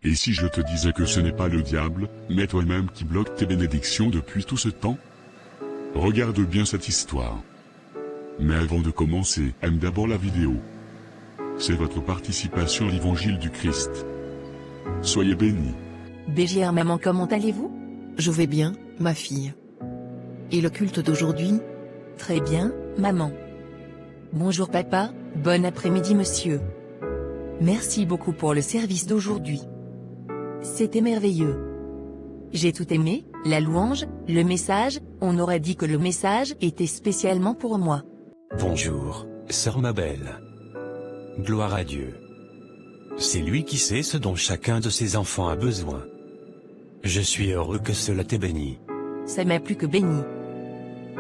Et si je te disais que ce n'est pas le diable, mais toi-même qui bloque tes bénédictions depuis tout ce temps? Regarde bien cette histoire. Mais avant de commencer, aime d'abord la vidéo. C'est votre participation à l'évangile du Christ. Soyez bénis. BGR maman, comment allez-vous? Je vais bien, ma fille. Et le culte d'aujourd'hui? Très bien, maman. Bonjour papa, bon après-midi monsieur. Merci beaucoup pour le service d'aujourd'hui. C'était merveilleux. J'ai tout aimé, la louange, le message, on aurait dit que le message était spécialement pour moi. Bonjour, sœur ma belle. Gloire à Dieu. C'est lui qui sait ce dont chacun de ses enfants a besoin. Je suis heureux que cela t'ait béni. Ça m'a plus que béni.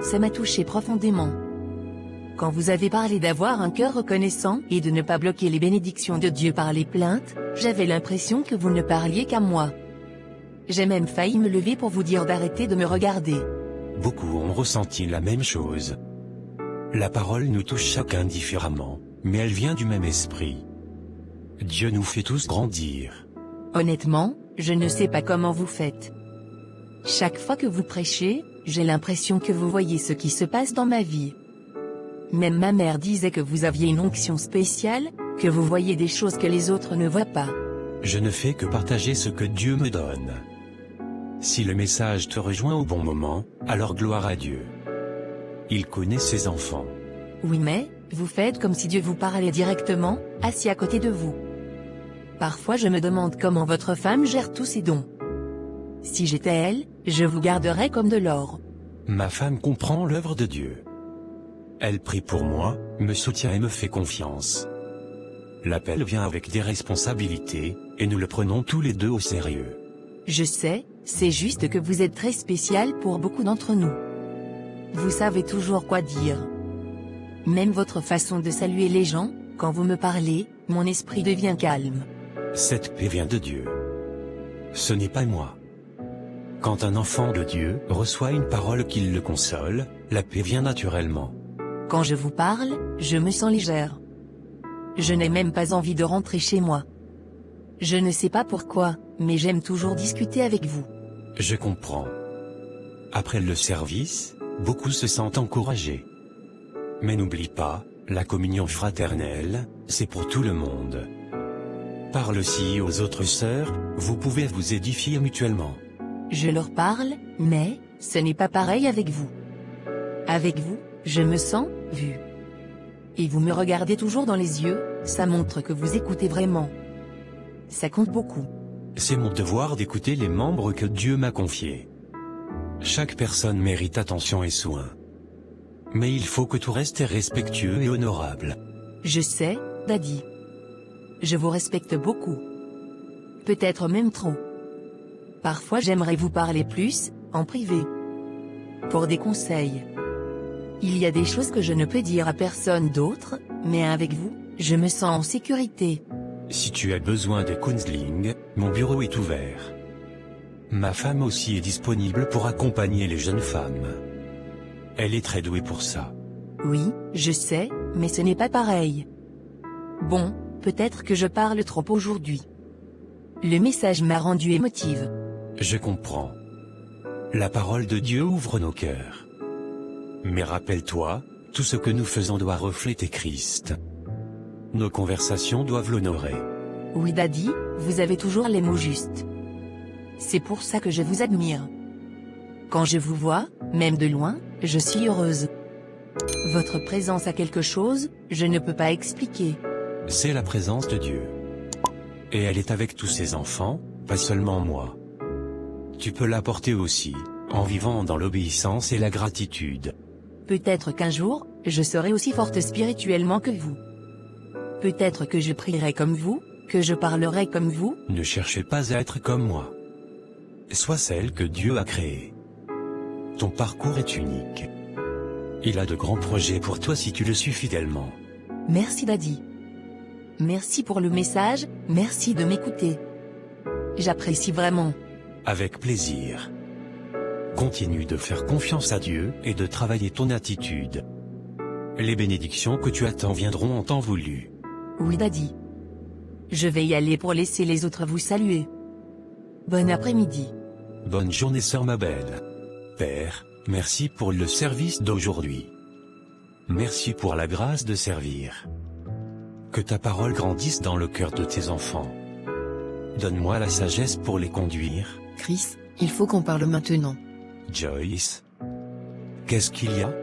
Ça m'a touché profondément. Quand vous avez parlé d'avoir un cœur reconnaissant et de ne pas bloquer les bénédictions de Dieu par les plaintes, j'avais l'impression que vous ne parliez qu'à moi. J'ai même failli me lever pour vous dire d'arrêter de me regarder. Beaucoup ont ressenti la même chose. La parole nous touche chacun différemment, mais elle vient du même esprit. Dieu nous fait tous grandir. Honnêtement, je ne sais pas comment vous faites. Chaque fois que vous prêchez, j'ai l'impression que vous voyez ce qui se passe dans ma vie. Même ma mère disait que vous aviez une onction spéciale, que vous voyez des choses que les autres ne voient pas. Je ne fais que partager ce que Dieu me donne. Si le message te rejoint au bon moment, alors gloire à Dieu. Il connaît ses enfants. Oui mais, vous faites comme si Dieu vous parlait directement, assis à côté de vous. Parfois je me demande comment votre femme gère tous ses dons. Si j'étais elle, je vous garderais comme de l'or. Ma femme comprend l'œuvre de Dieu. Elle prie pour moi, me soutient et me fait confiance. L'appel vient avec des responsabilités, et nous le prenons tous les deux au sérieux. Je sais, c'est juste que vous êtes très spécial pour beaucoup d'entre nous. Vous savez toujours quoi dire. Même votre façon de saluer les gens, quand vous me parlez, mon esprit devient calme. Cette paix vient de Dieu. Ce n'est pas moi. Quand un enfant de Dieu reçoit une parole qui le console, la paix vient naturellement. Quand je vous parle, je me sens légère. Je n'ai même pas envie de rentrer chez moi. Je ne sais pas pourquoi, mais j'aime toujours discuter avec vous. Je comprends. Après le service, beaucoup se sentent encouragés. Mais n'oublie pas, la communion fraternelle, c'est pour tout le monde. Parle aussi aux autres sœurs, vous pouvez vous édifier mutuellement. Je leur parle, mais, ce n'est pas pareil avec vous. Avec vous, je me sens, vue. Et vous me regardez toujours dans les yeux, ça montre que vous écoutez vraiment. Ça compte beaucoup. C'est mon devoir d'écouter les membres que Dieu m'a confiés. Chaque personne mérite attention et soin. Mais il faut que tout reste respectueux et honorable. Je sais, Daddy. Je vous respecte beaucoup. Peut-être même trop. Parfois j'aimerais vous parler plus, en privé. Pour des conseils. Il y a des choses que je ne peux dire à personne d'autre, mais avec vous, je me sens en sécurité. Si tu as besoin de counseling, mon bureau est ouvert. Ma femme aussi est disponible pour accompagner les jeunes femmes. Elle est très douée pour ça. Oui, je sais, mais ce n'est pas pareil. Bon, peut-être que je parle trop aujourd'hui. Le message m'a rendu émotive. Je comprends. La parole de Dieu ouvre nos cœurs. Mais rappelle-toi, tout ce que nous faisons doit refléter Christ. Nos conversations doivent l'honorer. Oui Daddy, vous avez toujours les mots justes. C'est pour ça que je vous admire. Quand je vous vois, même de loin, je suis heureuse. Votre présence a quelque chose, je ne peux pas expliquer. C'est la présence de Dieu. Et elle est avec tous ses enfants, pas seulement moi. Tu peux l'apporter aussi, en vivant dans l'obéissance et la gratitude. Peut-être qu'un jour, je serai aussi forte spirituellement que vous. Peut-être que je prierai comme vous, que je parlerai comme vous. Ne cherchez pas à être comme moi. Sois celle que Dieu a créée. Ton parcours est unique. Il a de grands projets pour toi si tu le suis fidèlement. Merci Daddy. Merci pour le message, merci de m'écouter. J'apprécie vraiment. Avec plaisir. Continue de faire confiance à Dieu et de travailler ton attitude. Les bénédictions que tu attends viendront en temps voulu. Oui Daddy. Je vais y aller pour laisser les autres vous saluer. Bon après-midi. Bonne journée sœur ma belle. Père, merci pour le service d'aujourd'hui. Merci pour la grâce de servir. Que ta parole grandisse dans le cœur de tes enfants. Donne-moi la sagesse pour les conduire. Chris, il faut qu'on parle maintenant. Joyce. Qu'est-ce qu'il y a?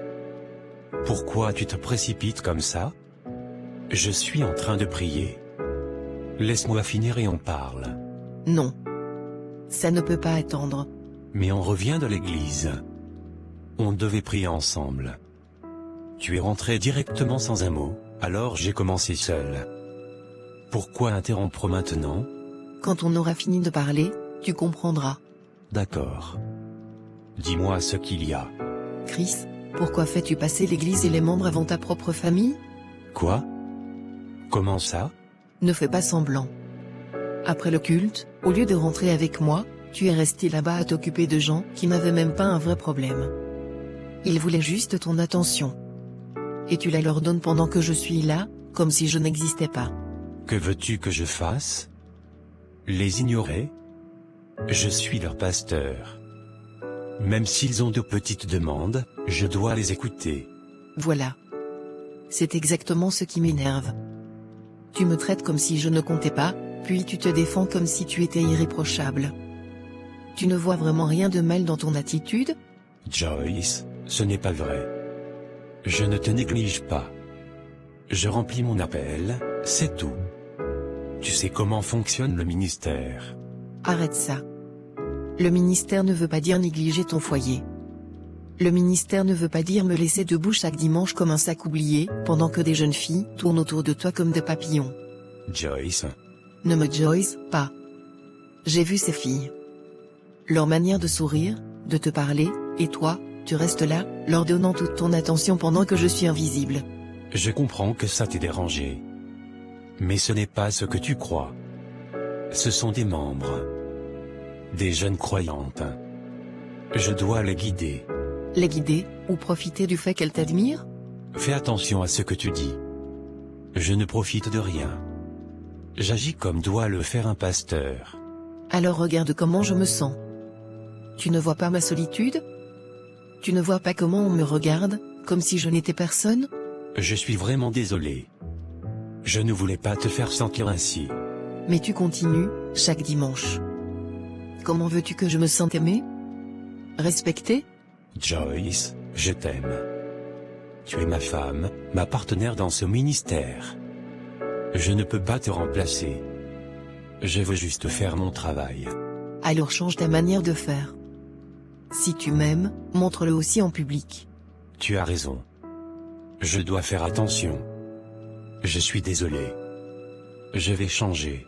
Pourquoi tu te précipites comme ça? Je suis en train de prier. Laisse-moi finir et on parle. Non. Ça ne peut pas attendre. Mais on revient de l'église. On devait prier ensemble. Tu es rentré directement sans un mot, alors j'ai commencé seul. Pourquoi interrompre maintenant? Quand on aura fini de parler, tu comprendras. D'accord. Dis-moi ce qu'il y a. Chris, pourquoi fais-tu passer l'église et les membres avant ta propre famille? Quoi? Comment ça? Ne fais pas semblant. Après le culte, au lieu de rentrer avec moi, tu es resté là-bas à t'occuper de gens qui n'avaient même pas un vrai problème. Ils voulaient juste ton attention. Et tu la leur donnes pendant que je suis là, comme si je n'existais pas. Que veux-tu que je fasse? Les ignorer? Je suis leur pasteur. Même s'ils ont de petites demandes, je dois les écouter. Voilà. C'est exactement ce qui m'énerve. Tu me traites comme si je ne comptais pas, puis tu te défends comme si tu étais irréprochable. Tu ne vois vraiment rien de mal dans ton attitude? Joyce, ce n'est pas vrai. Je ne te néglige pas. Je remplis mon appel, c'est tout. Tu sais comment fonctionne le ministère. Arrête ça. Le ministère ne veut pas dire négliger ton foyer. Le ministère ne veut pas dire me laisser debout chaque dimanche comme un sac oublié, pendant que des jeunes filles tournent autour de toi comme des papillons. Joyce. Ne me Joyce pas. J'ai vu ces filles. Leur manière de sourire, de te parler, et toi, tu restes là, leur donnant toute ton attention pendant que je suis invisible. Je comprends que ça t'ait dérangé. Mais ce n'est pas ce que tu crois. Ce sont des membres. Des jeunes croyantes. Je dois les guider. Les guider, ou profiter du fait qu'elles t'admirent? Fais attention à ce que tu dis. Je ne profite de rien. J'agis comme doit le faire un pasteur. Alors regarde comment je me sens. Tu ne vois pas ma solitude? Tu ne vois pas comment on me regarde, comme si je n'étais personne? Je suis vraiment désolé. Je ne voulais pas te faire sentir ainsi. Mais tu continues, chaque dimanche. Comment veux-tu que je me sente aimée? Respectée? Joyce, je t'aime. Tu es ma femme, ma partenaire dans ce ministère. Je ne peux pas te remplacer. Je veux juste faire mon travail. Alors change ta manière de faire. Si tu m'aimes, montre-le aussi en public. Tu as raison. Je dois faire attention. Je suis désolé. Je vais changer.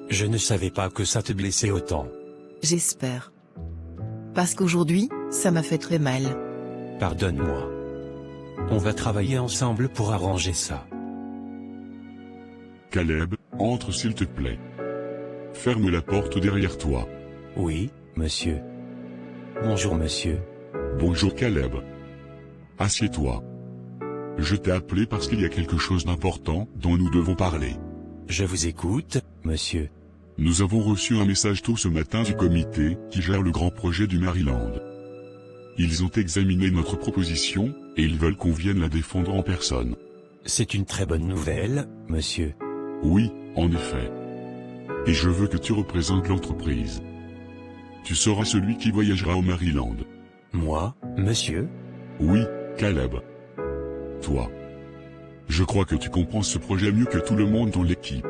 Je ne savais pas que ça te blessait autant. J'espère. Parce qu'aujourd'hui, ça m'a fait très mal. Pardonne-moi. On va travailler ensemble pour arranger ça. Caleb, entre s'il te plaît. Ferme la porte derrière toi. Oui, monsieur. Bonjour monsieur. Bonjour Caleb. Assieds-toi. Je t'ai appelé parce qu'il y a quelque chose d'important dont nous devons parler. Je vous écoute, monsieur. Nous avons reçu un message tôt ce matin du comité qui gère le grand projet du Maryland. Ils ont examiné notre proposition, et ils veulent qu'on vienne la défendre en personne. C'est une très bonne nouvelle, monsieur. Oui, en effet. Et je veux que tu représentes l'entreprise. Tu seras celui qui voyagera au Maryland. Moi, monsieur? Oui, Caleb. Toi. Je crois que tu comprends ce projet mieux que tout le monde dans l'équipe.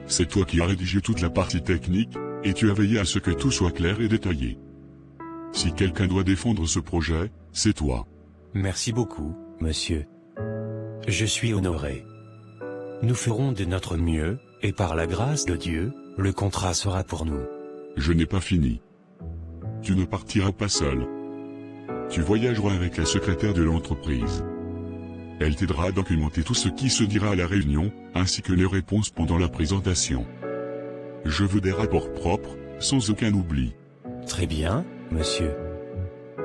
C'est toi qui as rédigé toute la partie technique, et tu as veillé à ce que tout soit clair et détaillé. Si quelqu'un doit défendre ce projet, c'est toi. Merci beaucoup, monsieur. Je suis honoré. Nous ferons de notre mieux, et par la grâce de Dieu, le contrat sera pour nous. Je n'ai pas fini. Tu ne partiras pas seul. Tu voyageras avec la secrétaire de l'entreprise. Elle t'aidera à documenter tout ce qui se dira à la réunion, ainsi que les réponses pendant la présentation. Je veux des rapports propres, sans aucun oubli. Très bien, monsieur.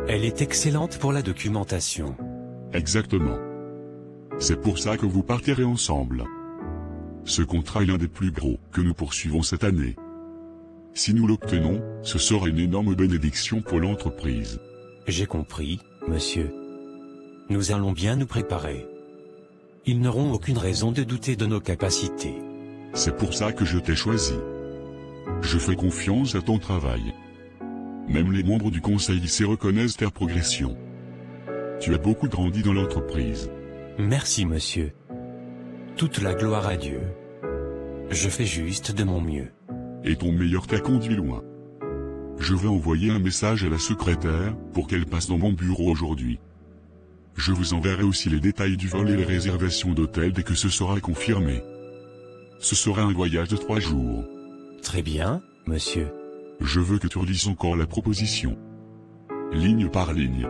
Elle est excellente pour la documentation. Exactement. C'est pour ça que vous partirez ensemble. Ce contrat est l'un des plus gros que nous poursuivons cette année. Si nous l'obtenons, ce sera une énorme bénédiction pour l'entreprise. J'ai compris, monsieur. Nous allons bien nous préparer. Ils n'auront aucune raison de douter de nos capacités. C'est pour ça que je t'ai choisi. Je fais confiance à ton travail. Même les membres du conseil ici reconnaissent ta progression. Tu as beaucoup grandi dans l'entreprise. Merci monsieur. Toute la gloire à Dieu. Je fais juste de mon mieux. Et ton meilleur t'a conduit loin. Je vais envoyer un message à la secrétaire pour qu'elle passe dans mon bureau aujourd'hui. Je vous enverrai aussi les détails du vol et les réservations d'hôtel dès que ce sera confirmé. Ce sera un voyage de 3 jours. Très bien, monsieur. Je veux que tu relises encore la proposition. Ligne par ligne.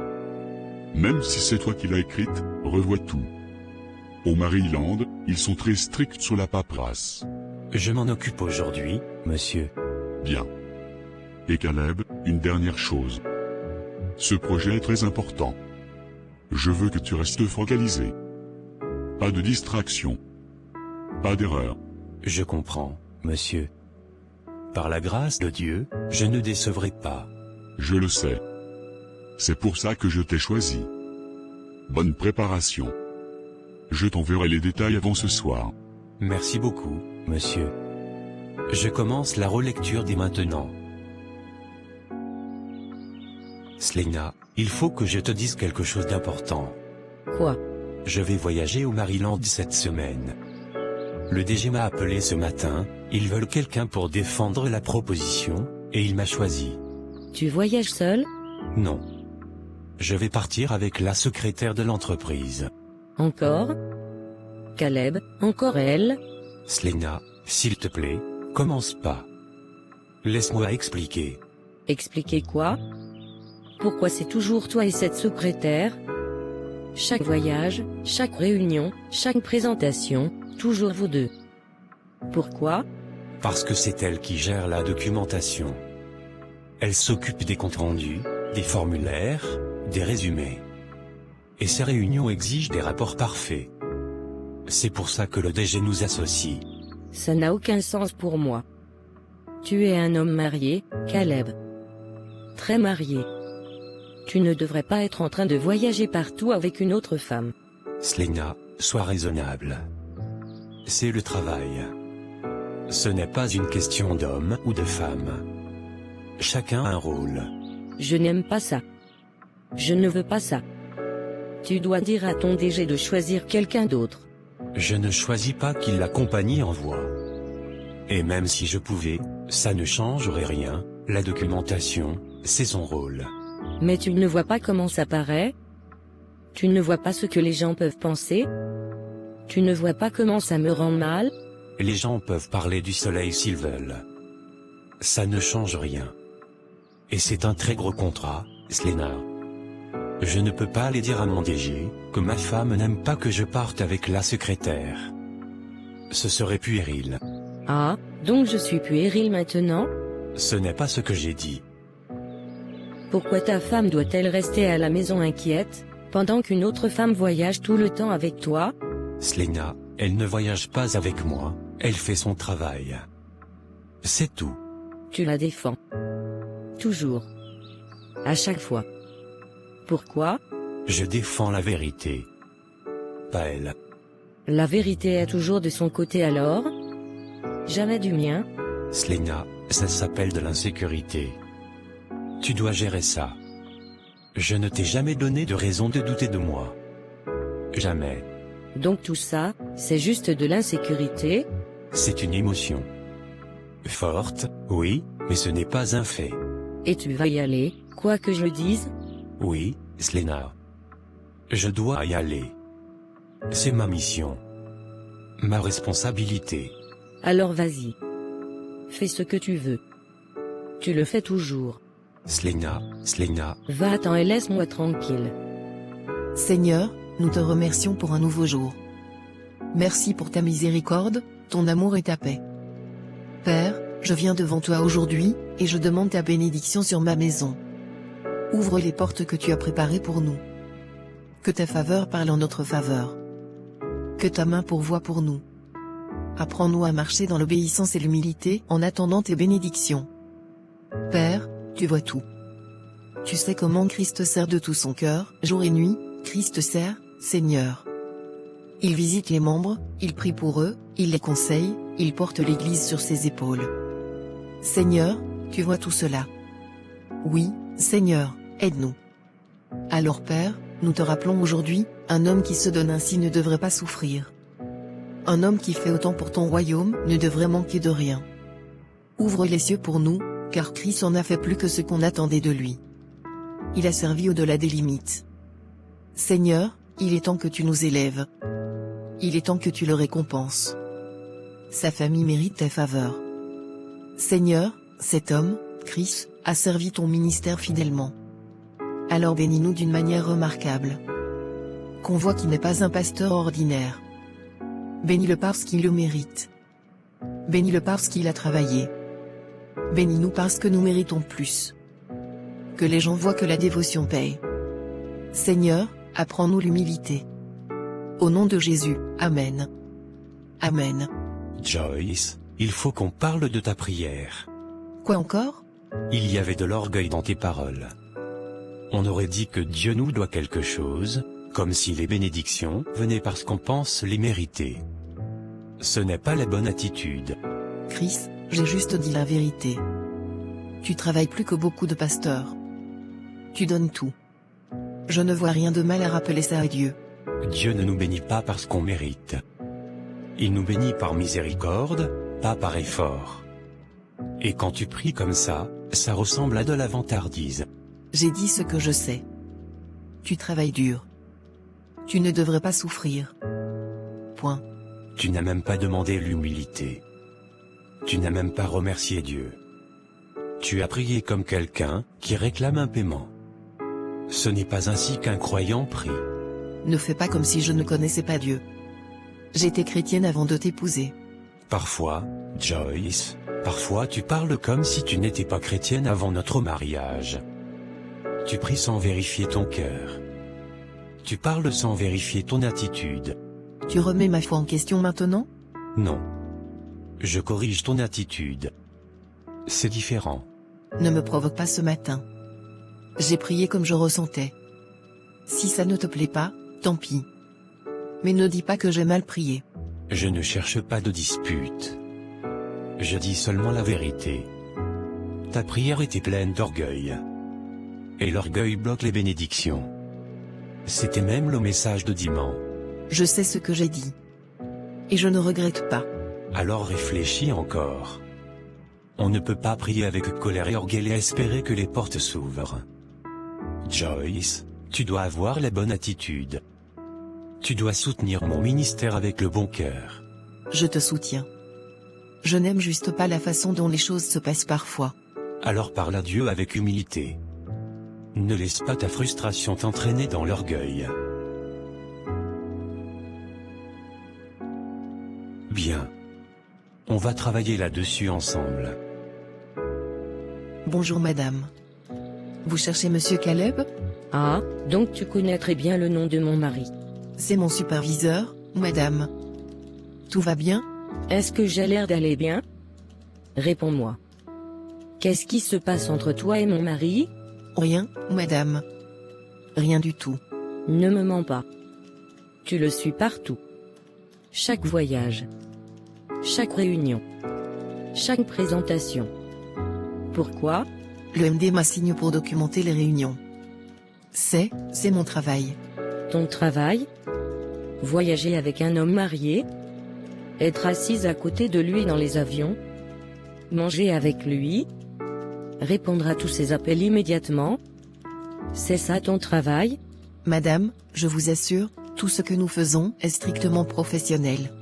Même si c'est toi qui l'as écrite, revois tout. Au Maryland, ils sont très stricts sur la paperasse. Je m'en occupe aujourd'hui, monsieur. Bien. Et Caleb, une dernière chose. Ce projet est très important. Je veux que tu restes focalisé. Pas de distraction. Pas d'erreur. Je comprends, monsieur. Par la grâce de Dieu, je ne décevrai pas. Je le sais. C'est pour ça que je t'ai choisi. Bonne préparation. Je t'enverrai les détails avant ce soir. Merci beaucoup, monsieur. Je commence la relecture dès maintenant. Selena, il faut que je te dise quelque chose d'important. Quoi? Je vais voyager au Maryland cette semaine. Le DG m'a appelé ce matin, ils veulent quelqu'un pour défendre la proposition, et il m'a choisi. Tu voyages seul? Non. Je vais partir avec la secrétaire de l'entreprise. Encore? Caleb, encore elle? Selena, s'il te plaît, commence pas. Laisse-moi expliquer. Expliquer quoi? Pourquoi c'est toujours toi et cette secrétaire? Chaque voyage, chaque réunion, chaque présentation, toujours vous deux. Pourquoi? Parce que c'est elle qui gère la documentation. Elle s'occupe des comptes rendus, des formulaires, des résumés. Et ces réunions exigent des rapports parfaits. C'est pour ça que le DG nous associe. Ça n'a aucun sens pour moi. Tu es un homme marié, Caleb. Très marié. Tu ne devrais pas être en train de voyager partout avec une autre femme. Selena, sois raisonnable. C'est le travail. Ce n'est pas une question d'homme ou de femme. Chacun a un rôle. Je n'aime pas ça. Je ne veux pas ça. Tu dois dire à ton DG de choisir quelqu'un d'autre. Je ne choisis pas qui la compagnie envoie. Et même si je pouvais, ça ne changerait rien, la documentation, c'est son rôle. Mais tu ne vois pas comment ça paraît? Tu ne vois pas ce que les gens peuvent penser? Tu ne vois pas comment ça me rend mal? Les gens peuvent parler du soleil s'ils veulent. Ça ne change rien. Et c'est un très gros contrat, Selena. Je ne peux pas aller dire à mon DG que ma femme n'aime pas que je parte avec la secrétaire. Ce serait puéril. Ah, donc je suis puéril maintenant? Ce n'est pas ce que j'ai dit. Pourquoi ta femme doit-elle rester à la maison inquiète, pendant qu'une autre femme voyage tout le temps avec toi? Selena, elle ne voyage pas avec moi, elle fait son travail. C'est tout. Tu la défends. Toujours. À chaque fois. Pourquoi? Je défends la vérité. Pas elle. La vérité est toujours de son côté alors? Jamais du mien? Selena, ça s'appelle de l'insécurité. Tu dois gérer ça. Je ne t'ai jamais donné de raison de douter de moi. Jamais. Donc tout ça, c'est juste de l'insécurité? C'est une émotion. Forte, oui, mais ce n'est pas un fait. Et tu vas y aller, quoi que je le dise? Oui, Selena. Je dois y aller. C'est ma mission. Ma responsabilité. Alors vas-y. Fais ce que tu veux. Tu le fais toujours. Selena, Va-t'en et laisse-moi tranquille. Seigneur, nous te remercions pour un nouveau jour. Merci pour ta miséricorde, ton amour et ta paix. Père, je viens devant toi aujourd'hui, et je demande ta bénédiction sur ma maison. Ouvre les portes que tu as préparées pour nous. Que ta faveur parle en notre faveur. Que ta main pourvoie pour nous. Apprends-nous à marcher dans l'obéissance et l'humilité en attendant tes bénédictions. Père, tu vois tout. Tu sais comment Christ sert de tout son cœur, jour et nuit, Christ sert, Seigneur. Il visite les membres, il prie pour eux, il les conseille, il porte l'Église sur ses épaules. Seigneur, tu vois tout cela. Oui, Seigneur, aide-nous. Alors Père, nous te rappelons aujourd'hui, un homme qui se donne ainsi ne devrait pas souffrir. Un homme qui fait autant pour ton royaume ne devrait manquer de rien. Ouvre les cieux pour nous, car Christ en a fait plus que ce qu'on attendait de lui. Il a servi au-delà des limites. Seigneur, il est temps que tu nous élèves. Il est temps que tu le récompenses. Sa famille mérite tes faveurs. Seigneur, cet homme, Christ, a servi ton ministère fidèlement. Alors bénis-nous d'une manière remarquable. Qu'on voit qu'il n'est pas un pasteur ordinaire. Bénis-le parce qu'il le mérite. Bénis-le parce qu'il a travaillé. Bénis-nous parce que nous méritons plus. Que les gens voient que la dévotion paye. Seigneur, apprends-nous l'humilité. Au nom de Jésus, Amen. Amen. Joyce, il faut qu'on parle de ta prière. Quoi encore? Il y avait de l'orgueil dans tes paroles. On aurait dit que Dieu nous doit quelque chose, comme si les bénédictions venaient parce qu'on pense les mériter. Ce n'est pas la bonne attitude. Chris, j'ai juste dit la vérité. Tu travailles plus que beaucoup de pasteurs. Tu donnes tout. Je ne vois rien de mal à rappeler ça à Dieu. Dieu ne nous bénit pas parce qu'on mérite. Il nous bénit par miséricorde, pas par effort. Et quand tu pries comme ça ressemble à de la vantardise. J'ai dit ce que je sais. Tu travailles dur. Tu ne devrais pas souffrir. Point. Tu n'as même pas demandé l'humilité. Tu n'as même pas remercié Dieu. Tu as prié comme quelqu'un qui réclame un paiement. Ce n'est pas ainsi qu'un croyant prie. Ne fais pas comme si je ne connaissais pas Dieu. J'étais chrétienne avant de t'épouser. Parfois, Joyce, parfois tu parles comme si tu n'étais pas chrétienne avant notre mariage. Tu pries sans vérifier ton cœur. Tu parles sans vérifier ton attitude. Tu remets ma foi en question maintenant? Non. Je corrige ton attitude. C'est différent. Ne me provoque pas ce matin. J'ai prié comme je ressentais. Si ça ne te plaît pas, tant pis. Mais ne dis pas que j'ai mal prié. Je ne cherche pas de dispute. Je dis seulement la vérité. Ta prière était pleine d'orgueil. Et l'orgueil bloque les bénédictions. C'était même le message de dimanche. Je sais ce que j'ai dit. Et je ne regrette pas. Alors réfléchis encore. On ne peut pas prier avec colère et orgueil et espérer que les portes s'ouvrent. Joyce, tu dois avoir la bonne attitude. Tu dois soutenir mon ministère avec le bon cœur. Je te soutiens. Je n'aime juste pas la façon dont les choses se passent parfois. Alors parle à Dieu avec humilité. Ne laisse pas ta frustration t'entraîner dans l'orgueil. Bien. On va travailler là-dessus ensemble. Bonjour madame. Vous cherchez monsieur Caleb? Ah, donc tu connais très bien le nom de mon mari. C'est mon superviseur, madame. Tout va bien? Est-ce que j'ai l'air d'aller bien? Réponds-moi. Qu'est-ce qui se passe entre toi et mon mari? Rien, madame. Rien du tout. Ne me mens pas. Tu le suis partout. Chaque voyage. Chaque réunion. Chaque présentation. Pourquoi? Le MD m'assigne pour documenter les réunions. C'est mon travail. Ton travail? Voyager avec un homme marié? Être assise à côté de lui dans les avions? Manger avec lui? Répondre à tous ses appels immédiatement? C'est ça ton travail? Madame, je vous assure, tout ce que nous faisons est strictement professionnel.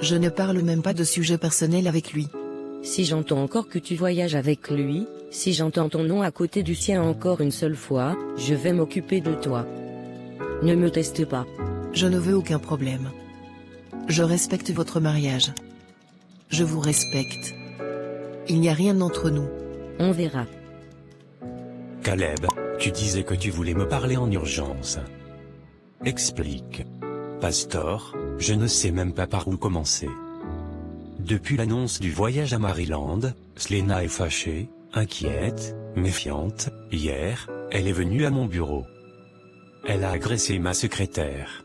Je ne parle même pas de sujets personnels avec lui. Si j'entends encore que tu voyages avec lui, si j'entends ton nom à côté du sien encore une seule fois, je vais m'occuper de toi. Ne me teste pas. Je ne veux aucun problème. Je respecte votre mariage. Je vous respecte. Il n'y a rien entre nous. On verra. Caleb, tu disais que tu voulais me parler en urgence. Explique. Pastor, je ne sais même pas par où commencer. Depuis l'annonce du voyage à Maryland, Selena est fâchée, inquiète, méfiante. Hier, elle est venue à mon bureau. Elle a agressé ma secrétaire.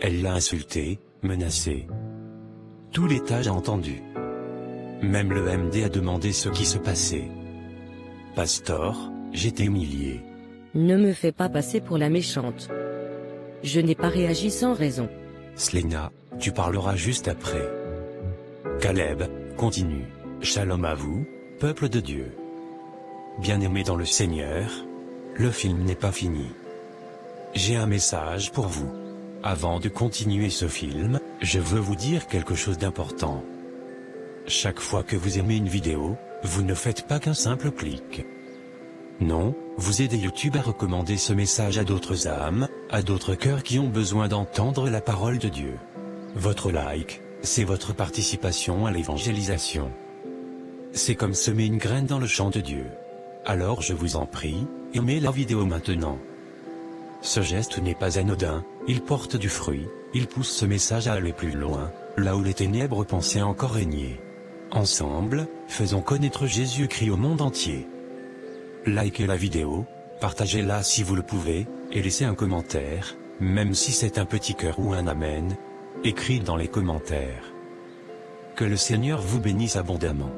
Elle l'a insultée, menacée. Tout l'étage a entendu. Même le MD a demandé ce qui se passait. Pastor, j'étais humilié. Ne me fais pas passer pour la méchante. Je n'ai pas réagi sans raison. Selena, tu parleras juste après. Caleb, continue. Shalom à vous, peuple de Dieu. Bien-aimés dans le Seigneur, le film n'est pas fini. J'ai un message pour vous. Avant de continuer ce film, je veux vous dire quelque chose d'important. Chaque fois que vous aimez une vidéo, vous ne faites pas qu'un simple clic. Non, vous aidez YouTube à recommander ce message à d'autres âmes, à d'autres cœurs qui ont besoin d'entendre la parole de Dieu. Votre like, c'est votre participation à l'évangélisation. C'est comme semer une graine dans le champ de Dieu. Alors je vous en prie, aimez la vidéo maintenant. Ce geste n'est pas anodin, il porte du fruit, il pousse ce message à aller plus loin, là où les ténèbres pensaient encore régner. Ensemble, faisons connaître Jésus-Christ au monde entier. Likez la vidéo, partagez-la si vous le pouvez, et laissez un commentaire, même si c'est un petit cœur ou un amen, écrit dans les commentaires. Que le Seigneur vous bénisse abondamment.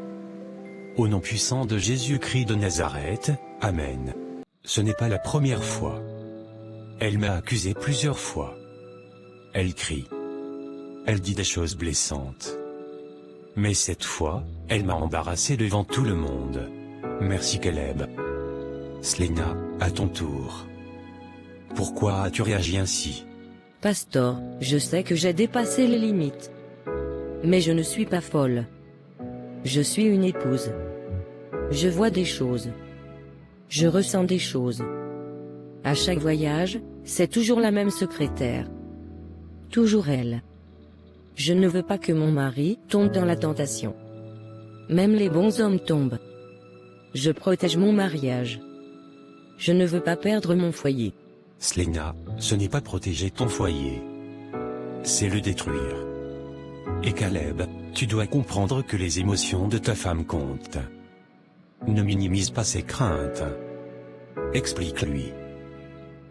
Au nom puissant de Jésus-Christ de Nazareth, Amen. Ce n'est pas la première fois. Elle m'a accusé plusieurs fois. Elle crie. Elle dit des choses blessantes. Mais cette fois, elle m'a embarrassé devant tout le monde. Merci Caleb. Selena, à ton tour. Pourquoi as-tu réagi ainsi? Pastor, je sais que j'ai dépassé les limites. Mais je ne suis pas folle. Je suis une épouse. Je vois des choses. Je ressens des choses. À chaque voyage, c'est toujours la même secrétaire. Toujours elle. Je ne veux pas que mon mari tombe dans la tentation. Même les bons hommes tombent. Je protège mon mariage. Je ne veux pas perdre mon foyer. Selena, ce n'est pas protéger ton foyer. C'est le détruire. Et Caleb, tu dois comprendre que les émotions de ta femme comptent. Ne minimise pas ses craintes. Explique-lui.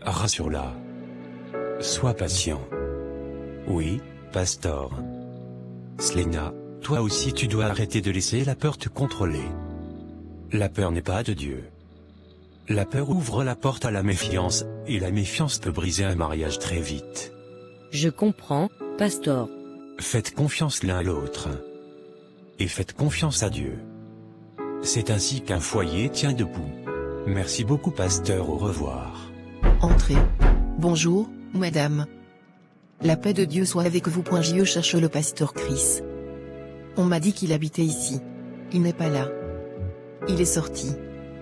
Rassure-la. Sois patient. Oui, Pastor. Selena, toi aussi tu dois arrêter de laisser la peur te contrôler. La peur n'est pas de Dieu. La peur ouvre la porte à la méfiance, et la méfiance peut briser un mariage très vite. Je comprends, Pastor. Faites confiance l'un à l'autre. Et faites confiance à Dieu. C'est ainsi qu'un foyer tient debout. Merci beaucoup Pasteur, au revoir. Entrez. Bonjour, madame. La paix de Dieu soit avec vous. Je cherche le pasteur Chris. On m'a dit qu'il habitait ici. Il n'est pas là. Il est sorti.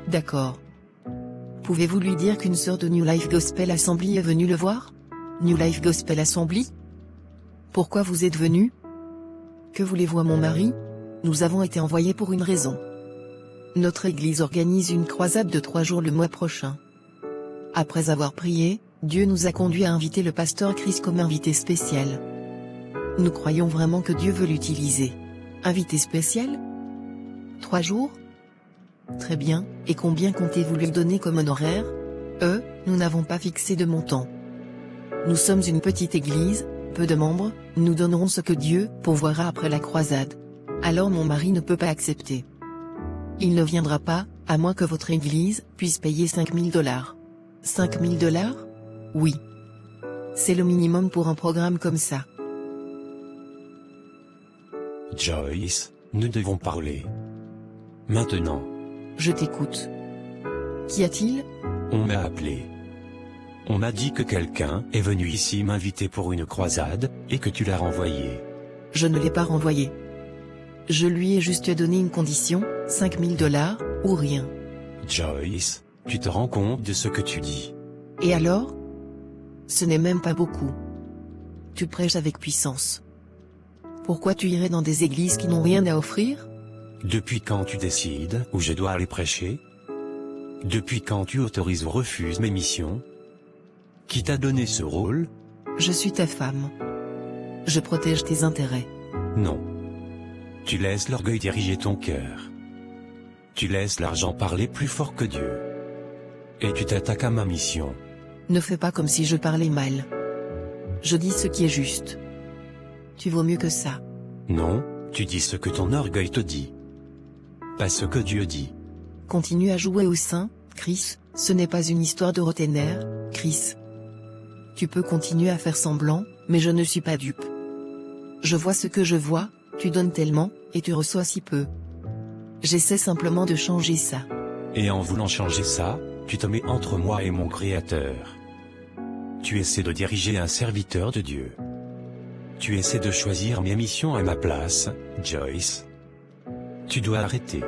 D'accord. Pouvez-vous lui dire qu'une sœur de New Life Gospel Assembly est venue le voir? New Life Gospel Assembly? Pourquoi vous êtes venu? Que voulez-vous à mon mari? Nous avons été envoyés pour une raison. Notre église organise une croisade de 3 jours le mois prochain. Après avoir prié, Dieu nous a conduits à inviter le pasteur Chris comme invité spécial. Nous croyons vraiment que Dieu veut l'utiliser. Invité spécial? 3 jours? Très bien, et combien comptez-vous lui donner comme honoraire? Nous n'avons pas fixé de montant. Nous sommes une petite église, peu de membres, nous donnerons ce que Dieu pourvoira après la croisade. Alors mon mari ne peut pas accepter. Il ne viendra pas, à moins que votre église puisse payer $5,000. $5,000? Oui. C'est le minimum pour un programme comme ça. Joyce, nous devons parler. Maintenant. Je t'écoute. Qu'y a-t-il? On m'a appelé. On m'a dit que quelqu'un est venu ici m'inviter pour une croisade, et que tu l'as renvoyé. Je ne l'ai pas renvoyé. Je lui ai juste donné une condition, $5,000, ou rien. Joyce, tu te rends compte de ce que tu dis? Et alors? Ce n'est même pas beaucoup. Tu prêches avec puissance. Pourquoi tu irais dans des églises qui n'ont rien à offrir? Depuis quand tu décides où je dois aller prêcher? Depuis quand tu autorises ou refuses mes missions? Qui t'a donné ce rôle? Je suis ta femme. Je protège tes intérêts. Non. Tu laisses l'orgueil diriger ton cœur. Tu laisses l'argent parler plus fort que Dieu. Et tu t'attaques à ma mission. Ne fais pas comme si je parlais mal. Je dis ce qui est juste. Tu vaux mieux que ça. Non, tu dis ce que ton orgueil te dit. Pas ce que Dieu dit. Continue à jouer au saint, Chris, ce n'est pas une histoire de Rottenner, Chris. Tu peux continuer à faire semblant, mais je ne suis pas dupe. Je vois ce que je vois, tu donnes tellement, et tu reçois si peu. J'essaie simplement de changer ça. Et en voulant changer ça, tu te mets entre moi et mon Créateur. Tu essaies de diriger un serviteur de Dieu. Tu essaies de choisir mes missions à ma place, Joyce. Tu dois arrêter.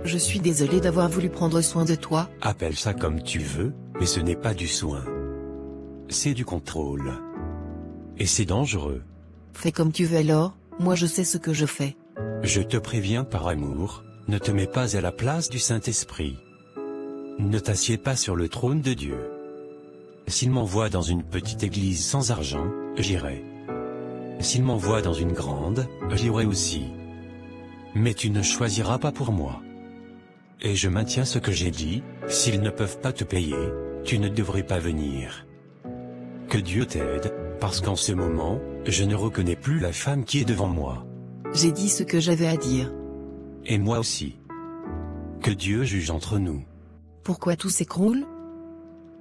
Je suis désolé d'avoir voulu prendre soin de toi. Appelle ça comme tu veux, mais ce n'est pas du soin. C'est du contrôle. Et c'est dangereux. Fais comme tu veux alors, moi je sais ce que je fais. Je te préviens par amour, ne te mets pas à la place du Saint-Esprit. Ne t'assieds pas sur le trône de Dieu. S'il m'envoie dans une petite église sans argent, j'irai. S'il m'envoie dans une grande, j'irai aussi. Mais tu ne choisiras pas pour moi. Et je maintiens ce que j'ai dit, s'ils ne peuvent pas te payer, tu ne devrais pas venir. Que Dieu t'aide, parce qu'en ce moment, je ne reconnais plus la femme qui est devant moi. J'ai dit ce que j'avais à dire. Et moi aussi. Que Dieu juge entre nous. Pourquoi tout s'écroule?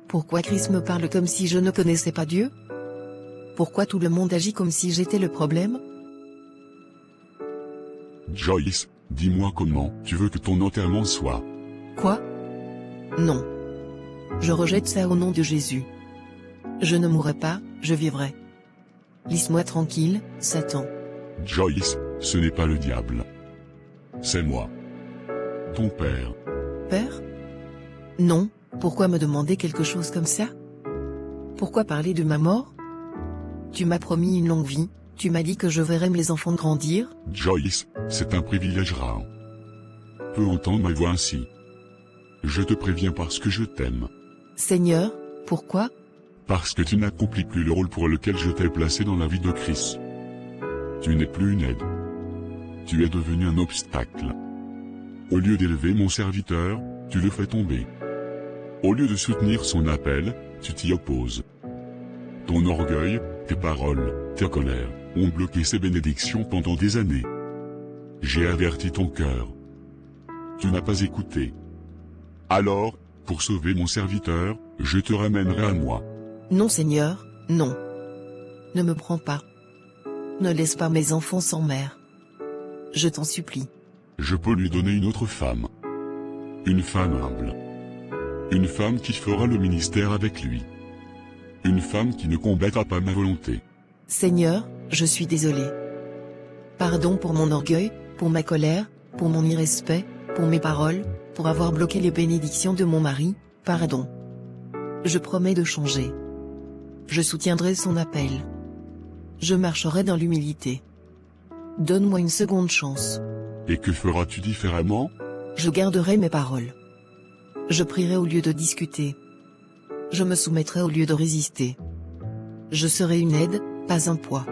Pourquoi Chris me parle comme si je ne connaissais pas Dieu? Pourquoi tout le monde agit comme si j'étais le problème? Joyce, dis-moi comment tu veux que ton enterrement soit. Quoi? Non. Je rejette ça au nom de Jésus. Je ne mourrai pas, je vivrai. Laisse-moi tranquille, Satan. Joyce, ce n'est pas le diable. C'est moi. Ton père. Père? Non, pourquoi me demander quelque chose comme ça? Pourquoi parler de ma mort? Tu m'as promis une longue vie, tu m'as dit que je verrais mes enfants grandir. Joyce, c'est un privilège rare. Peu entendre ma voix ainsi. Je te préviens parce que je t'aime. Seigneur, pourquoi? Parce que tu n'accomplis plus le rôle pour lequel je t'ai placé dans la vie de Christ. Tu n'es plus une aide. Tu es devenu un obstacle. Au lieu d'élever mon serviteur, tu le fais tomber. Au lieu de soutenir son appel, tu t'y opposes. Ton orgueil, tes paroles, ta colère, ont bloqué ces bénédictions pendant des années. J'ai averti ton cœur. Tu n'as pas écouté. Alors, pour sauver mon serviteur, je te ramènerai à moi. Non Seigneur, non. Ne me prends pas. Ne laisse pas mes enfants sans mère. Je t'en supplie. Je peux lui donner une autre femme. Une femme humble. Une femme qui fera le ministère avec lui. Une femme qui ne combattra pas ma volonté. Seigneur, je suis désolé. Pardon pour mon orgueil, pour ma colère, pour mon irrespect, pour mes paroles, pour avoir bloqué les bénédictions de mon mari, pardon. Je promets de changer. Je soutiendrai son appel. Je marcherai dans l'humilité. Donne-moi une seconde chance. Et que feras-tu différemment? Je garderai mes paroles. Je prierai au lieu de discuter. Je me soumettrai au lieu de résister. Je serai une aide, pas un poids.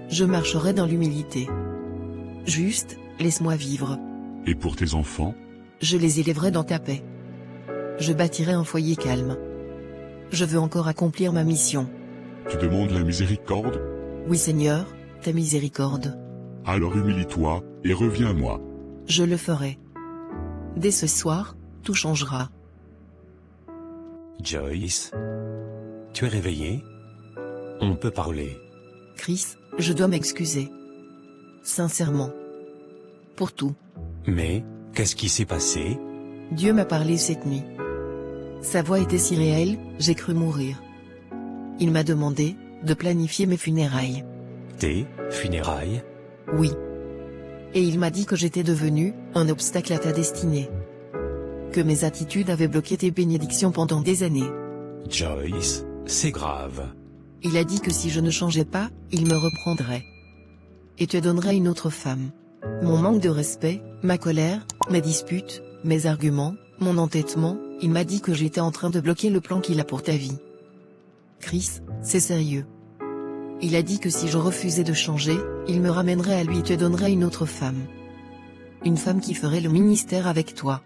Je marcherai dans l'humilité. Juste, laisse-moi vivre. Et pour tes enfants? Je les élèverai dans ta paix. Je bâtirai un foyer calme. Je veux encore accomplir ma mission. Tu demandes la miséricorde? Oui Seigneur, ta miséricorde. Alors humilie-toi, et reviens à moi. Je le ferai. Dès ce soir, tout changera. Joyce, tu es réveillée? On peut parler. Chris, je dois m'excuser. Sincèrement. Pour tout. Mais, qu'est-ce qui s'est passé? Dieu m'a parlé cette nuit. Sa voix était si réelle, j'ai cru mourir. Il m'a demandé de planifier mes funérailles. Tes funérailles? Oui. Et il m'a dit que j'étais devenu un obstacle à ta destinée. Que mes attitudes avaient bloqué tes bénédictions pendant des années. Joyce, c'est grave. Il a dit que si je ne changeais pas, il me reprendrait. Et te donnerait une autre femme. Mon manque de respect, ma colère, mes disputes, mes arguments, mon entêtement, il m'a dit que j'étais en train de bloquer le plan qu'il a pour ta vie. Chris, c'est sérieux. Il a dit que si je refusais de changer, il me ramènerait à lui et te donnerait une autre femme. Une femme qui ferait le ministère avec toi.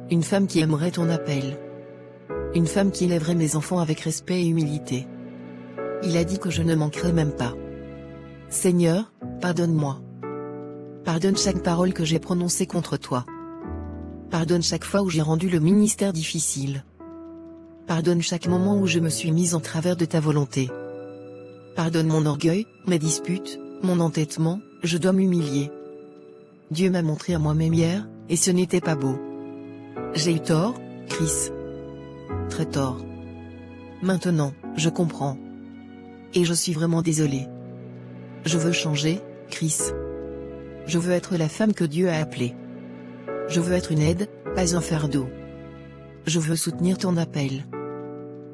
Une femme qui aimerait ton appel. Une femme qui élèverait mes enfants avec respect et humilité. Il a dit que je ne manquerai même pas. Seigneur, pardonne-moi. Pardonne chaque parole que j'ai prononcée contre toi. Pardonne chaque fois où j'ai rendu le ministère difficile. Pardonne chaque moment où je me suis mise en travers de ta volonté. Pardonne mon orgueil, mes disputes, mon entêtement, je dois m'humilier. Dieu m'a montré à moi-même hier, et ce n'était pas beau. J'ai eu tort, Chris. Très tort. Maintenant, je comprends. Et je suis vraiment désolée. Je veux changer, Chris. Je veux être la femme que Dieu a appelée. Je veux être une aide, pas un fardeau. Je veux soutenir ton appel.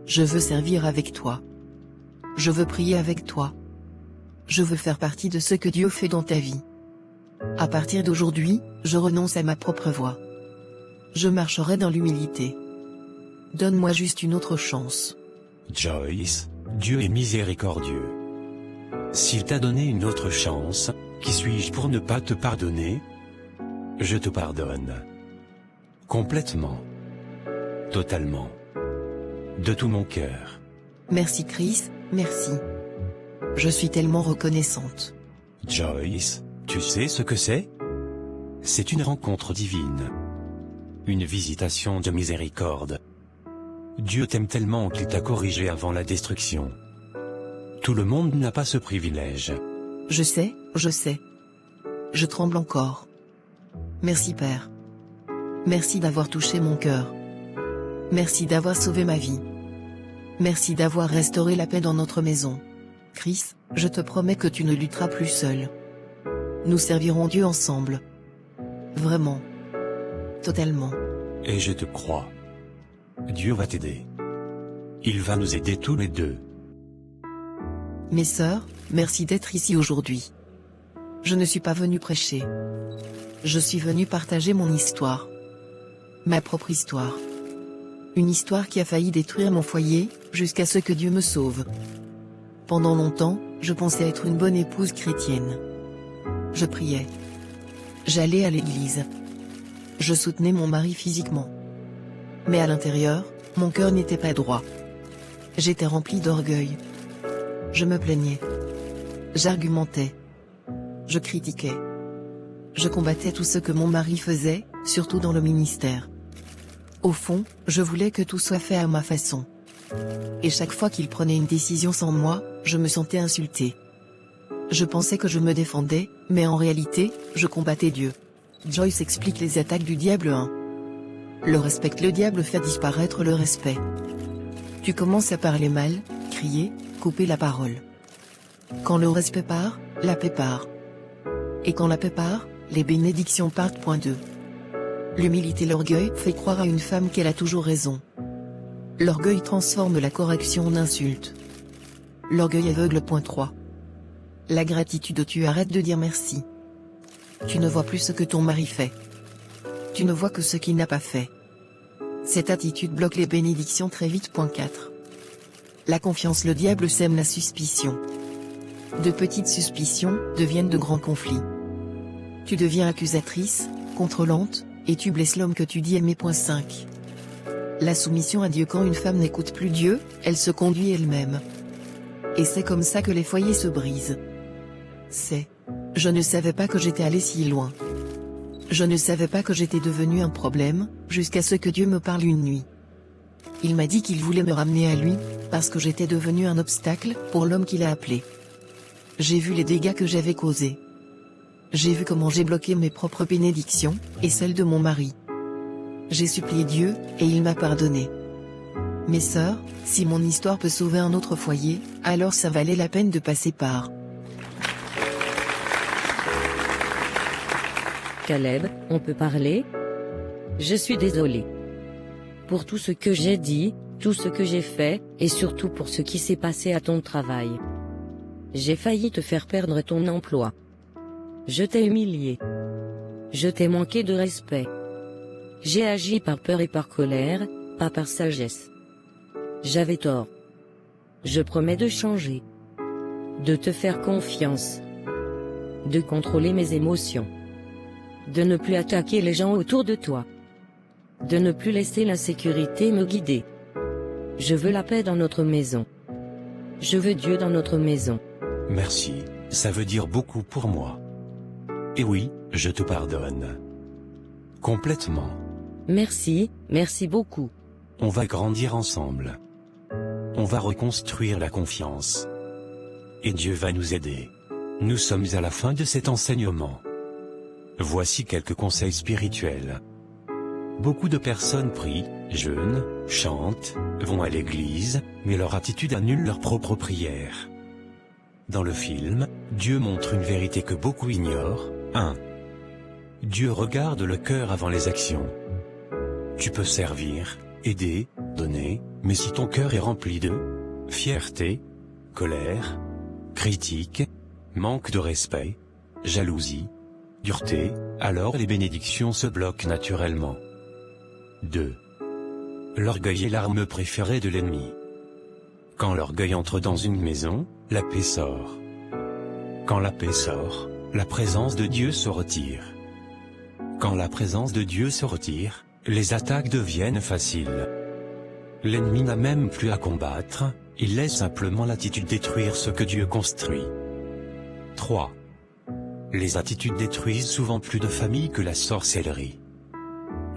Je veux servir avec toi. Je veux prier avec toi. Je veux faire partie de ce que Dieu fait dans ta vie. À partir d'aujourd'hui, je renonce à ma propre voie. Je marcherai dans l'humilité. Donne-moi juste une autre chance. Joyce, Dieu est miséricordieux. S'il t'a donné une autre chance, qui suis-je pour ne pas te pardonner? Je te pardonne. Complètement. Totalement. De tout mon cœur. Merci Chris, merci. Je suis tellement reconnaissante. Joyce, tu sais ce que c'est? C'est une rencontre divine. Une visitation de miséricorde. Dieu t'aime tellement qu'il t'a corrigé avant la destruction. Tout le monde n'a pas ce privilège. Je sais, je sais. Je tremble encore. Merci Père. Merci d'avoir touché mon cœur. Merci d'avoir sauvé ma vie. Merci d'avoir restauré la paix dans notre maison. Chris, je te promets que tu ne lutteras plus seul. Nous servirons Dieu ensemble. Vraiment. Totalement. Et je te crois. Dieu va t'aider. Il va nous aider tous les deux. Mes sœurs, merci d'être ici aujourd'hui. Je ne suis pas venu prêcher. Je suis venu partager mon histoire. Ma propre histoire. Une histoire qui a failli détruire mon foyer, jusqu'à ce que Dieu me sauve. Pendant longtemps, je pensais être une bonne épouse chrétienne. Je priais. J'allais à l'église. Je soutenais mon mari physiquement. Mais à l'intérieur, mon cœur n'était pas droit. J'étais remplie d'orgueil. Je me plaignais. J'argumentais. Je critiquais. Je combattais tout ce que mon mari faisait, surtout dans le ministère. Au fond, je voulais que tout soit fait à ma façon. Et chaque fois qu'il prenait une décision sans moi, je me sentais insultée. Je pensais que je me défendais, mais en réalité, je combattais Dieu. Joyce explique les attaques du diable 1. Le respect, le diable fait disparaître le respect. Tu commences à parler mal, crier, couper la parole. Quand le respect part, la paix part. Et quand la paix part, les bénédictions partent. Point 2. L'humilité, l'orgueil fait croire à une femme qu'elle a toujours raison. L'orgueil transforme la correction en insulte. L'orgueil aveugle. Point 3. La gratitude, tu arrêtes de dire merci. Tu ne vois plus ce que ton mari fait. Tu ne vois que ce qu'il n'a pas fait. Cette attitude bloque les bénédictions très vite. Point 4. La confiance, le diable sème la suspicion. De petites suspicions deviennent de grands conflits. Tu deviens accusatrice, contrôlante, et tu blesses l'homme que tu dis aimer. Point 5. La soumission à Dieu, quand une femme n'écoute plus Dieu, elle se conduit elle-même. Et c'est comme ça que les foyers se brisent. Je ne savais pas que j'étais allé si loin. Je ne savais pas que j'étais devenu un problème, jusqu'à ce que Dieu me parle une nuit. Il m'a dit qu'il voulait me ramener à lui, parce que j'étais devenu un obstacle pour l'homme qu'il a appelé. J'ai vu les dégâts que j'avais causés. J'ai vu comment j'ai bloqué mes propres bénédictions, et celles de mon mari. J'ai supplié Dieu, et il m'a pardonné. Mes sœurs, si mon histoire peut sauver un autre foyer, alors ça valait la peine de passer par. Caleb, on peut parler? Je suis désolé. Pour tout ce que j'ai dit, tout ce que j'ai fait, et surtout pour ce qui s'est passé à ton travail. J'ai failli te faire perdre ton emploi. Je t'ai humilié. Je t'ai manqué de respect. J'ai agi par peur et par colère, pas par sagesse. J'avais tort. Je promets de changer. De te faire confiance. De contrôler mes émotions. de ne plus attaquer les gens autour de toi, de ne plus laisser l'insécurité me guider. Je veux la paix dans notre maison. Je veux Dieu dans notre maison. Merci, ça veut dire beaucoup pour moi. Et oui, je te pardonne. Complètement. Merci, merci beaucoup. On va grandir ensemble. On va reconstruire la confiance. Et Dieu va nous aider. Nous sommes à la fin de cet enseignement. Voici quelques conseils spirituels. Beaucoup de personnes prient, jeûnent, chantent, vont à l'église, mais leur attitude annule leur propre prière. Dans le film, Dieu montre une vérité que beaucoup ignorent. 1. Dieu regarde le cœur avant les actions. Tu peux servir, aider, donner, mais si ton cœur est rempli de fierté, colère, critique, manque de respect, jalousie, dureté, alors les bénédictions se bloquent naturellement. 2. L'orgueil est l'arme préférée de l'ennemi. Quand l'orgueil entre dans une maison, la paix sort. Quand la paix sort, la présence de Dieu se retire. Quand la présence de Dieu se retire, les attaques deviennent faciles. L'ennemi n'a même plus à combattre, il laisse simplement l'attitude détruire ce que Dieu construit. 3. Les attitudes détruisent souvent plus de familles que la sorcellerie.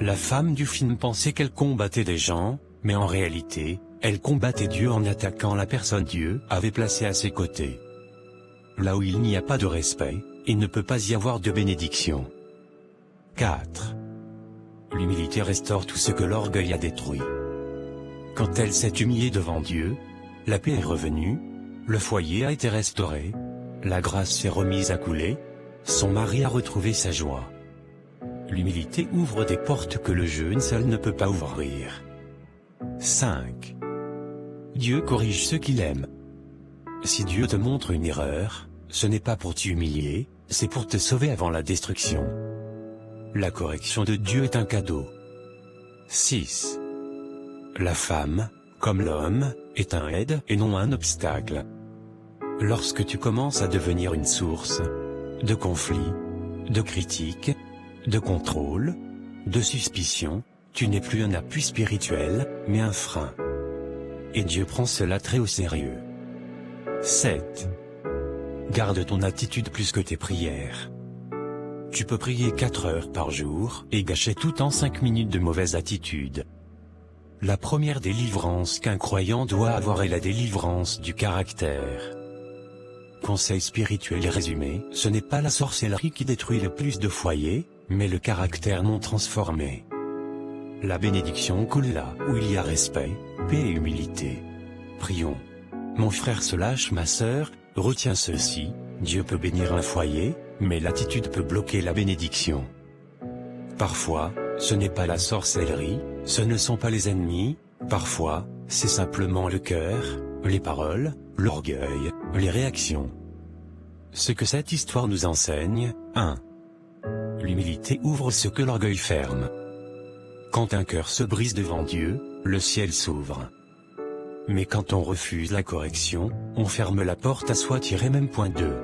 La femme du film pensait qu'elle combattait des gens, mais en réalité, elle combattait Dieu en attaquant la personne Dieu avait placée à ses côtés. Là où il n'y a pas de respect, il ne peut pas y avoir de bénédiction. 4. L'humilité restaure tout ce que l'orgueil a détruit. Quand elle s'est humiliée devant Dieu, la paix est revenue, le foyer a été restauré, la grâce s'est remise à couler, son mari a retrouvé sa joie. L'humilité ouvre des portes que le jeûne seul ne peut pas ouvrir. 5. Dieu corrige ceux qu'il aime. Si Dieu te montre une erreur, ce n'est pas pour t'humilier, c'est pour te sauver avant la destruction. La correction de Dieu est un cadeau. 6. La femme, comme l'homme, est un aide et non un obstacle. Lorsque tu commences à devenir une source de conflit, de critique, de contrôle, de suspicion, tu n'es plus un appui spirituel, mais un frein. Et Dieu prend cela très au sérieux. 7. Garde ton attitude plus que tes prières. Tu peux prier 4 heures par jour et gâcher tout en 5 minutes de mauvaise attitude. La première délivrance qu'un croyant doit avoir est la délivrance du caractère. Conseil spirituel résumé, ce n'est pas la sorcellerie qui détruit le plus de foyers, mais le caractère non transformé. La bénédiction coule là où il y a respect, paix et humilité. Prions. Mon frère ma sœur, retiens ceci, Dieu peut bénir un foyer, mais l'attitude peut bloquer la bénédiction. Parfois, ce n'est pas la sorcellerie, ce ne sont pas les ennemis, parfois, c'est simplement le cœur, les paroles, l'orgueil, les réactions. Ce que cette histoire nous enseigne, 1. L'humilité ouvre ce que l'orgueil ferme. Quand un cœur se brise devant Dieu, le ciel s'ouvre. Mais quand on refuse la correction, on ferme la porte à soi. Même point 2.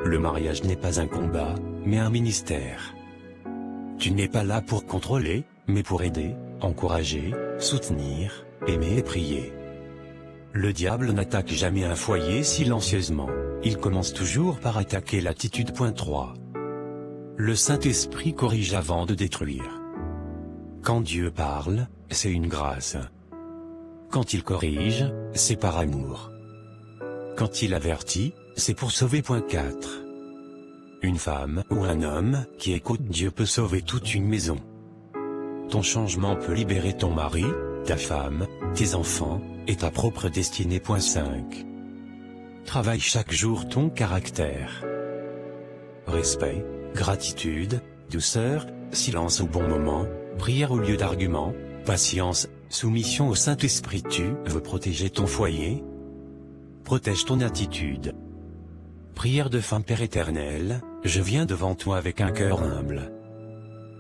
Le mariage n'est pas un combat, mais un ministère. Tu n'es pas là pour contrôler, mais pour aider, encourager, soutenir, aimer et prier. Le diable n'attaque jamais un foyer silencieusement, il commence toujours par attaquer l'attitude. Point 3. Le Saint-Esprit corrige avant de détruire. Quand Dieu parle, c'est une grâce. Quand il corrige, c'est par amour. Quand il avertit, c'est pour sauver. Point 4. Une femme ou un homme qui écoute Dieu peut sauver toute une maison. Ton changement peut libérer ton mari, ta femme, tes enfants, et ta propre destinée. Point 5. Travaille chaque jour ton caractère. Respect, gratitude, douceur, silence au bon moment, prière au lieu d'arguments, patience, soumission au Saint-Esprit. Tu veux protéger ton foyer? Protège ton attitude. Prière de fin. Père éternel, je viens devant toi avec un cœur humble.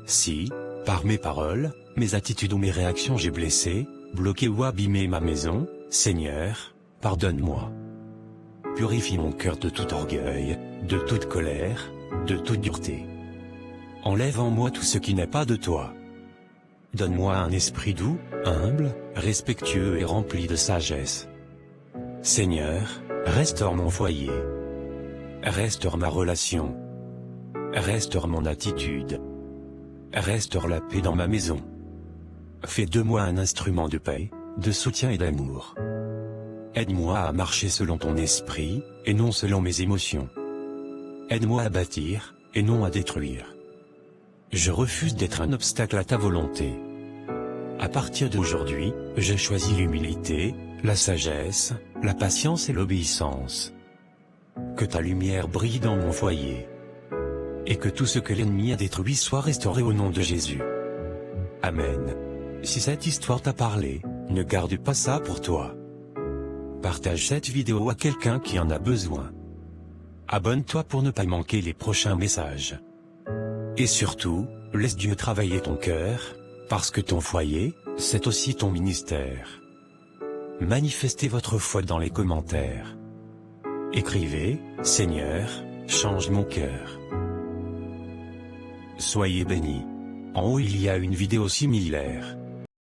Si, par mes paroles, mes attitudes ou mes réactions j'ai blessé, bloqué ou abîmé ma maison, Seigneur, pardonne-moi. Purifie mon cœur de tout orgueil, de toute colère, de toute dureté. Enlève en moi tout ce qui n'est pas de toi. Donne-moi un esprit doux, humble, respectueux et rempli de sagesse. Seigneur, restaure mon foyer. Restaure ma relation. Restaure mon attitude. Restaure la paix dans ma maison. Fais de moi un instrument de paix, de soutien et d'amour. Aide-moi à marcher selon ton esprit, et non selon mes émotions. Aide-moi à bâtir, et non à détruire. Je refuse d'être un obstacle à ta volonté. À partir d'aujourd'hui, je choisis l'humilité, la sagesse, la patience et l'obéissance. Que ta lumière brille dans mon foyer. Et que tout ce que l'ennemi a détruit soit restauré au nom de Jésus. Amen. Si cette histoire t'a parlé, ne garde pas ça pour toi. Partage cette vidéo à quelqu'un qui en a besoin. Abonne-toi pour ne pas manquer les prochains messages. Et surtout, laisse Dieu travailler ton cœur, parce que ton foyer, c'est aussi ton ministère. Manifestez votre foi dans les commentaires. Écrivez, Seigneur, change mon cœur. Soyez bénis. En haut il y a une vidéo similaire.